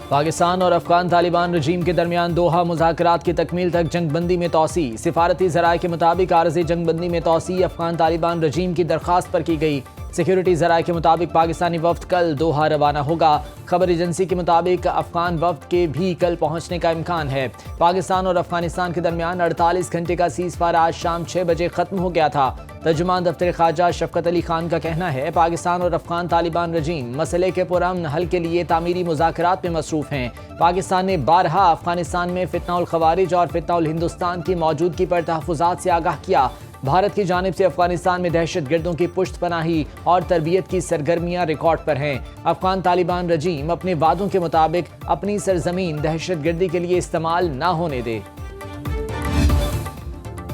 پاکستان اور افغان طالبان رجیم کے درمیان دوحہ مذاکرات کی تکمیل تک جنگ بندی میں توسیع۔ سفارتی ذرائع کے مطابق عارضی جنگ بندی میں توسیع افغان طالبان رجیم کی درخواست پر کی گئی۔ سیکیورٹی ذرائع کے مطابق پاکستانی وفد کل دوحہ روانہ ہوگا۔ خبر ایجنسی کے مطابق افغان وفد کے بھی کل پہنچنے کا امکان ہے۔ پاکستان اور افغانستان کے درمیان 48 گھنٹے کا سیز فائر آج شام 6 بجے ختم ہو گیا تھا۔ ترجمان دفتر خارجہ شفقت علی خان کا کہنا ہے پاکستان اور افغان طالبان رجیم مسئلے کے پرامن حل کے لیے تعمیری مذاکرات میں مصروف ہیں۔ پاکستان نے بارہا افغانستان میں فتنہ الخوارج اور فتنہ الہندوستان کی موجودگی پر تحفظات سے آگاہ کیا۔ بھارت کی جانب سے افغانستان میں دہشت گردوں کی پشت پناہی اور تربیت کی سرگرمیاں ریکارڈ پر ہیں۔ افغان طالبان رجیم اپنے وعدوں کے مطابق اپنی سرزمین دہشت گردی کے لیے استعمال نہ ہونے دے۔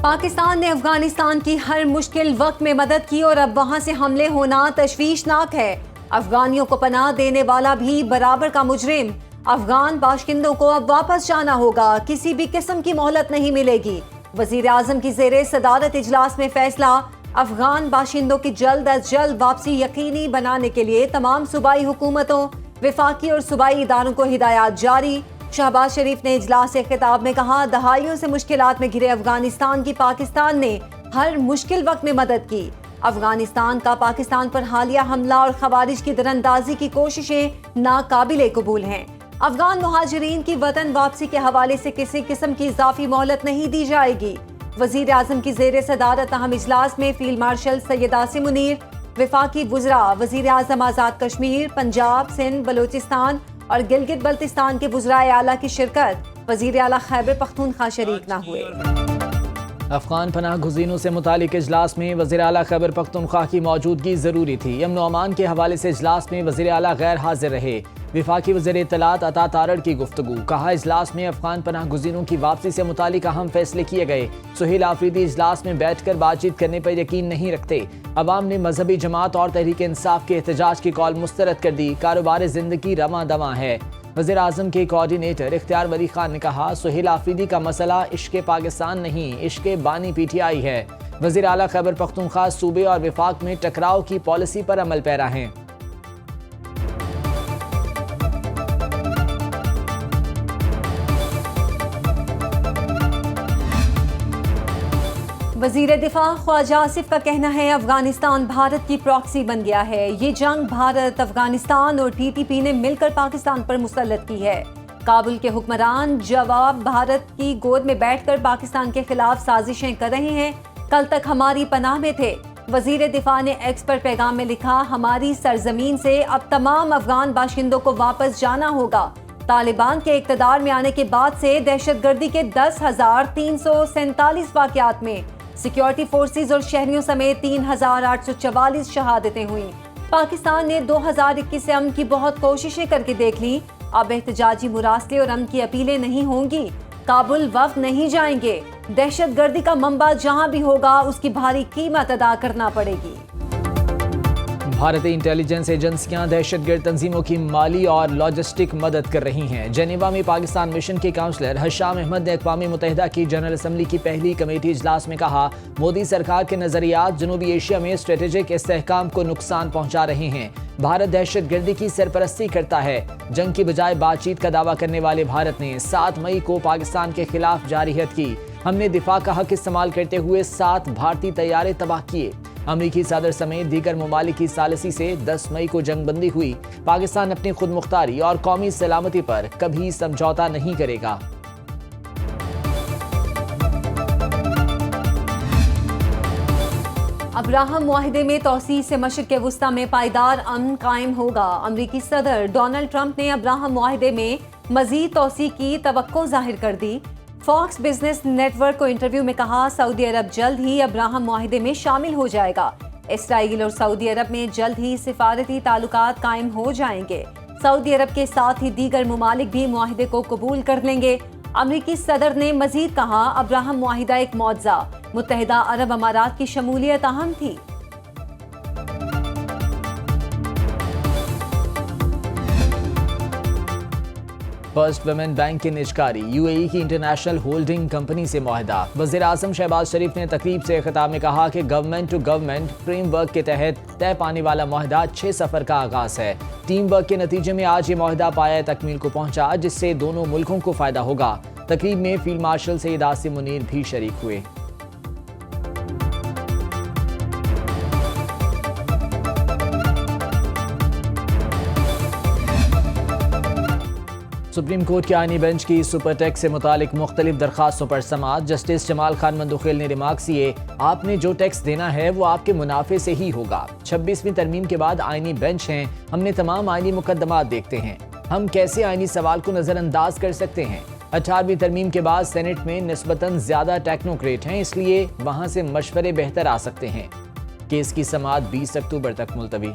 پاکستان نے افغانستان کی ہر مشکل وقت میں مدد کی اور اب وہاں سے حملے ہونا تشویشناک ہے۔ افغانیوں کو پناہ دینے والا بھی برابر کا مجرم۔ افغان باشندوں کو اب واپس جانا ہوگا، کسی بھی قسم کی مہلت نہیں ملے گی۔ وزیر اعظم کی زیر صدارت اجلاس میں فیصلہ۔ افغان باشندوں کی جلد از جلد واپسی یقینی بنانے کے لیے تمام صوبائی حکومتوں، وفاقی اور صوبائی اداروں کو ہدایات جاری۔ شہباز شریف نے اجلاس سے خطاب میں کہا دہائیوں سے مشکلات میں گھرے افغانستان کی پاکستان نے ہر مشکل وقت میں مدد کی۔ افغانستان کا پاکستان پر حالیہ حملہ اور خوارج کی دراندازی کی کوششیں ناقابل قبول ہیں۔ افغان مہاجرین کی وطن واپسی کے حوالے سے کسی قسم کی اضافی مہلت نہیں دی جائے گی۔ وزیر اعظم کی زیر صدارت اہم اجلاس میں فیلڈ مارشل سید عاصم منیر، وفاقی وزراء، وزیر اعظم آزاد کشمیر، پنجاب، سندھ، بلوچستان اور گلگت بلتستان کے وزرائے اعلیٰ کی شرکت۔ وزیر اعلیٰ خیبر پختونخوا شریک نہ ہوئے۔ افغان پناہ گزینوں سے متعلق اجلاس میں وزیر اعلیٰ خیبر پختونخوا کی موجودگی ضروری تھی۔ امن و امان کے حوالے سے اجلاس میں وزیر اعلیٰ غیر حاضر رہے۔ وفاقی وزیر اطلاعات عطا تارڑ کی گفتگو، کہا اجلاس میں افغان پناہ گزینوں کی واپسی سے متعلق اہم فیصلے کیے گئے۔ سہیل آفریدی اجلاس میں بیٹھ کر بات چیت کرنے پر یقین نہیں رکھتے۔ عوام نے مذہبی جماعت اور تحریک انصاف کے احتجاج کی کال مسترد کر دی۔ کاروبار زندگی رواں دواں ہے۔ وزیر اعظم کے کوارڈینیٹر اختیار ولی خان نے کہا سہیل آفریدی کا مسئلہ عشق پاکستان نہیں، عشق بانی پی ٹی آئی ہے۔ وزیر اعلیٰ خیبر پختونخوا صوبے اور وفاق میں ٹکراؤ کی پالیسی پر عمل پیرا ہیں۔ وزیر دفاع خواجہ آصف کا کہنا ہے افغانستان بھارت کی پراکسی بن گیا ہے۔ یہ جنگ بھارت، افغانستان اور ٹی ٹی پی نے مل کر پاکستان پر مسلط کی ہے۔ کابل کے حکمران جواب بھارت کی گود میں بیٹھ کر پاکستان کے خلاف سازشیں کر رہے ہیں۔ کل تک ہماری پناہ میں تھے۔ وزیر دفاع نے ایکس پر پیغام میں لکھا ہماری سرزمین سے اب تمام افغان باشندوں کو واپس جانا ہوگا۔ طالبان کے اقتدار میں آنے کے بعد سے دہشت گردی کے 10,347 واقعات میں سیکیورٹی فورسز اور شہریوں سمیت 3,844 شہادتیں ہوئیں۔ پاکستان نے 2021 سے امن کی بہت کوششیں کر کے دیکھ لی۔ اب احتجاجی مراسلے اور امن کی اپیلیں نہیں ہوں گی۔ کابل وفد نہیں جائیں گے۔ دہشت گردی کا منبع جہاں بھی ہوگا اس کی بھاری قیمت ادا کرنا پڑے گی۔ بھارتی انٹیلیجنس ایجنسیاں دہشت گرد تنظیموں کی مالی اور لاجسٹک مدد کر رہی ہیں۔ جنیوا میں پاکستان مشن کے کونسلر حشام احمد نے اقوام متحدہ کی جنرل اسمبلی کی پہلی کمیٹی اجلاس میں کہا مودی سرکار کے نظریات جنوبی ایشیا میں اسٹریٹجک استحکام کو نقصان پہنچا رہے ہیں۔ بھارت دہشت گردی کی سرپرستی کرتا ہے۔ جنگ کی بجائے بات چیت کا دعویٰ کرنے والے بھارت نے 7 مئی کو پاکستان کے خلاف جارحیت کی۔ ہم نے دفاع کا حق استعمال کرتے ہوئے 7 بھارتی طیارے تباہ کیے۔ امریکی صدر سمیت دیگر ممالک کی ثالثی سے 10 مئی کو جنگ بندی ہوئی۔ پاکستان اپنی خود مختاری اور قومی سلامتی پر کبھی سمجھوتا نہیں کرے گا۔ ابراہم معاہدے میں توسیع سے مشرق وسطی میں پائیدار امن قائم ہوگا۔ امریکی صدر ڈونلڈ ٹرمپ نے ابراہم معاہدے میں مزید توسیع کی توقع ظاہر کر دی۔ فاکس بزنس نیٹ ورک کو انٹرویو میں کہا سعودی عرب جلد ہی ابراہم معاہدے میں شامل ہو جائے گا۔ اسرائیل اور سعودی عرب میں جلد ہی سفارتی تعلقات قائم ہو جائیں گے۔ سعودی عرب کے ساتھ ہی دیگر ممالک بھی معاہدے کو قبول کر لیں گے۔ امریکی صدر نے مزید کہا ابراہم معاہدہ ایک معجزہ، متحدہ عرب امارات کی شمولیت اہم تھی۔ فرسٹ ویمن بینک کی نجکاری، UAE کی انٹرنیشنل ہولڈنگ کمپنی سے معاہدہ۔ وزیر اعظم شہباز شریف نے تقریب سے خطاب میں کہا کہ government to government framework کے تحت طے پانے والا معاہدہ اچھے سفر کا آغاز ہے۔ ٹیم ورک کے نتیجے میں آج یہ معاہدہ پایۂ تکمیل کو پہنچا، جس سے دونوں ملکوں کو فائدہ ہوگا۔ تقریب میں فیلڈ مارشل سید عاصم منیر بھی شریک ہوئے۔ سپریم کورٹ کے آئینی بینچ کی سپر ٹیکس سے متعلق مختلف درخواستوں پر سماعت۔ جسٹس جمال خان مندوخیل نے ریمارکس کیے، آپ نے جو ٹیکس دینا ہے وہ آپ کے منافع سے ہی ہوگا۔ 26ویں ترمیم کے بعد آئینی بینچ ہیں، ہم نے تمام آئینی مقدمات دیکھتے ہیں، ہم کیسے آئینی سوال کو نظر انداز کر سکتے ہیں۔ 18ویں ترمیم کے بعد سینٹ میں نسبتاً زیادہ ٹیکنوکریٹ ہیں، اس لیے وہاں سے مشورے بہتر آ سکتے ہیں۔ کیس کی سماعت 20 اکتوبر تک ملتوی۔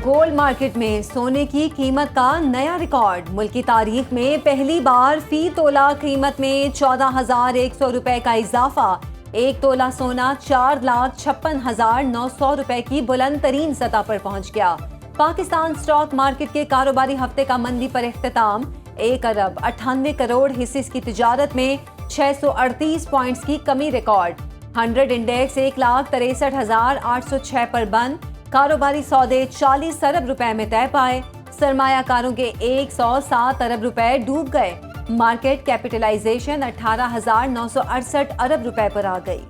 گولڈ مارکیٹ میں سونے کی قیمت کا نیا ریکارڈ، ملکی تاریخ میں پہلی بار فی تولہ قیمت میں 14,100 روپے کا اضافہ۔ ایک تولہ سونا 4,56,900 روپے کی بلند ترین سطح پر پہنچ گیا۔ پاکستان اسٹاک مارکیٹ کے کاروباری ہفتے کا مندی پر اختتام، 1 ارب 98 کروڑ حصص کی تجارت میں 638 پوائنٹس کی کمی ریکارڈ۔ 100 انڈیکس 1,63,806 پر بند، کاروباری سودے 40 ارب روپے میں طے پائے، سرمایہ کاروں کے 107 ارب روپے ڈوب گئے، مارکیٹ کیپٹلائزیشن 18,968 ارب روپے پر آ گئی۔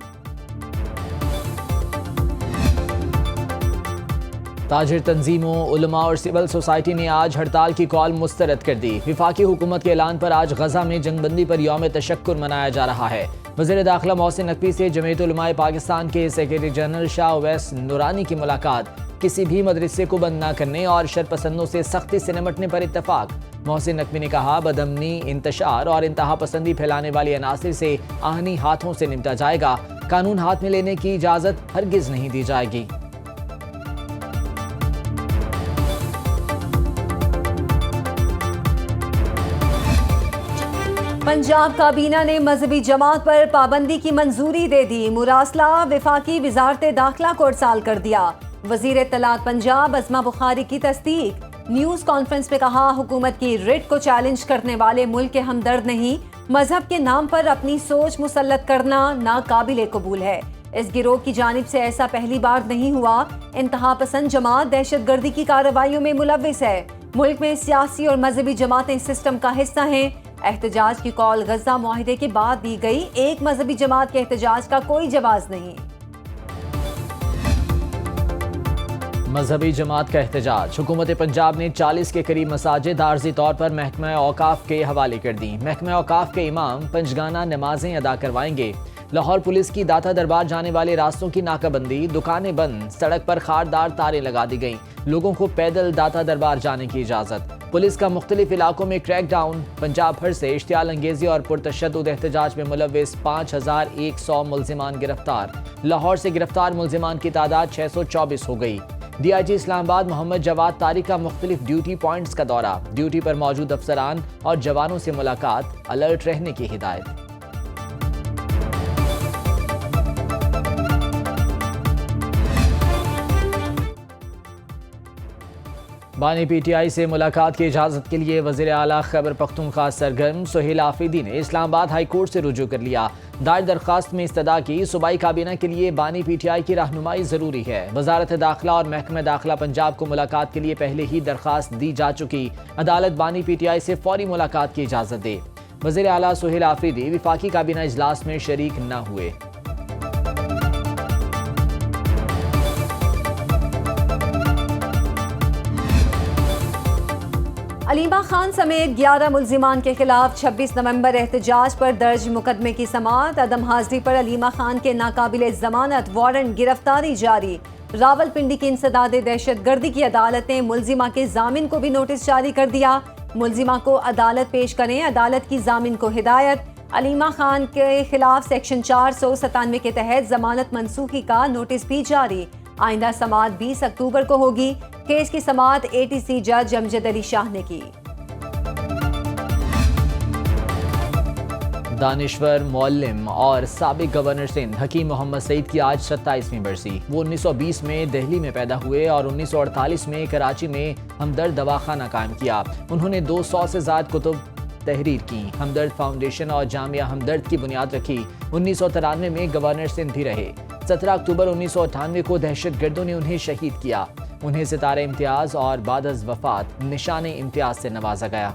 تاجر تنظیموں، علماء اور سول سوسائٹی نے آج ہڑتال کی کال مسترد کر دی۔ وفاقی حکومت کے اعلان پر آج غزہ میں جنگ بندی پر یوم تشکر منایا جا رہا ہے۔ وزیر داخلہ محسن نقوی سے جمعیت علماء پاکستان کے سیکریٹری جنرل شاہ اویس نورانی کی ملاقات، کسی بھی مدرسے کو بند نہ کرنے اور شرپسندوں سے سختی سے نمٹنے پر اتفاق۔ محسن نقوی نے کہا، بدامنی، انتشار اور انتہا پسندی پھیلانے والی عناصر سے آہنی ہاتھوں سے نمٹا جائے گا، قانون ہاتھ میں لینے کی اجازت ہرگز نہیں دی جائے گی۔ پنجاب کابینہ نے مذہبی جماعت پر پابندی کی منظوری دے دی، مراسلہ وفاقی وزارت داخلہ کو ارسال کر دیا۔ وزیر اطلاعات پنجاب عظمہ بخاری کی تصدیق، نیوز کانفرنس میں کہا، حکومت کی ریٹ کو چیلنج کرنے والے ملک کے ہمدرد نہیں، مذہب کے نام پر اپنی سوچ مسلط کرنا ناقابل قبول ہے۔ اس گروہ کی جانب سے ایسا پہلی بار نہیں ہوا۔ انتہا پسند جماعت دہشت گردی کی کارروائیوں میں ملوث ہے۔ ملک میں سیاسی اور مذہبی جماعتیں سسٹم کا حصہ ہیں۔ احتجاج کی کال غزہ معاہدے کے بعد دی گئی، ایک مذہبی جماعت کے احتجاج کا کوئی جواز نہیں۔ مذہبی جماعت کا احتجاج، حکومت پنجاب نے 40 کے قریب مساجد عارضی طور پر محکمہ اوقاف کے حوالے کر دیں۔ محکمہ اوقاف کے امام پنجگانہ نمازیں ادا کروائیں گے۔ لاہور پولیس کی داتا دربار جانے والے راستوں کی ناکہ بندی، دکانیں بند، سڑک پر خاردار تاریں لگا دی گئیں، لوگوں کو پیدل داتا دربار جانے کی اجازت۔ پولیس کا مختلف علاقوں میں کریک ڈاؤن، پنجاب بھر سے اشتعال انگیزی اور پرتشدد احتجاج میں ملوث 5,100 ملزمان گرفتار۔ لاہور سے گرفتار ملزمان کی تعداد 624 ہو گئی۔ DIG اسلام آباد محمد جواد طارق کا مختلف ڈیوٹی پوائنٹس کا دورہ، ڈیوٹی پر موجود افسران اور جوانوں سے ملاقات، الرٹ رہنے کی ہدایت۔ بانی PTI سے ملاقات کی اجازت کے لیے وزیر اعلیٰ خیبر پختونخوا سرگرم سہیل آفریدی نے اسلام آباد ہائی کورٹ سے رجوع کر لیا۔ دائر درخواست میں استدعا کی، صوبائی کابینہ کے لیے بانی PTI کی رہنمائی ضروری ہے۔ وزارت داخلہ اور محکمہ داخلہ پنجاب کو ملاقات کے لیے پہلے ہی درخواست دی جا چکی، عدالت بانی PTI سے فوری ملاقات کی اجازت دے۔ وزیر اعلیٰ سہیل آفریدی وفاقی کابینہ اجلاس میں شریک نہ ہوئے۔ علیمہ خان سمیت 11 ملزمان کے خلاف 26 نومبر احتجاج پر درج مقدمے کی سماعت، عدم حاضری پر علیمہ خان کے ناقابل ضمانت وارنٹ گرفتاری جاری۔ راولپنڈی کی انسداد دہشت گردی کی عدالت نے ملزمہ کے ضامن کو بھی نوٹس جاری کر دیا۔ ملزمہ کو عدالت پیش کریں، عدالت کی ضامن کو ہدایت۔ علیمہ خان کے خلاف سیکشن 497 کے تحت ضمانت منسوخی کا نوٹس بھی جاری۔ آئندہ سماعت 20 اکتوبر کو ہوگی۔ کیس کی سماعت ATC جج امجد علی شاہ نے کی۔ دانشور معلم اور سابق گورنر سندھ حکیم محمد سعید کی آج 27ویں برسی۔ وہ 1920 میں دہلی میں پیدا ہوئے اور 1948 میں کراچی میں ہمدرد دواخانہ قائم کیا۔ انہوں نے 200 سے زائد کتب تحریر کی، ہمدرد فاؤنڈیشن اور جامعہ ہمدرد کی بنیاد رکھی۔ 1993 میں گورنر سندھ بھی رہے۔ 17 اکتوبر 1998 کو دہشت گردوں نے انہیں شہید کیا۔ انہیں ستارہ امتیاز اور بعد از وفات نشان امتیاز سے نوازا گیا۔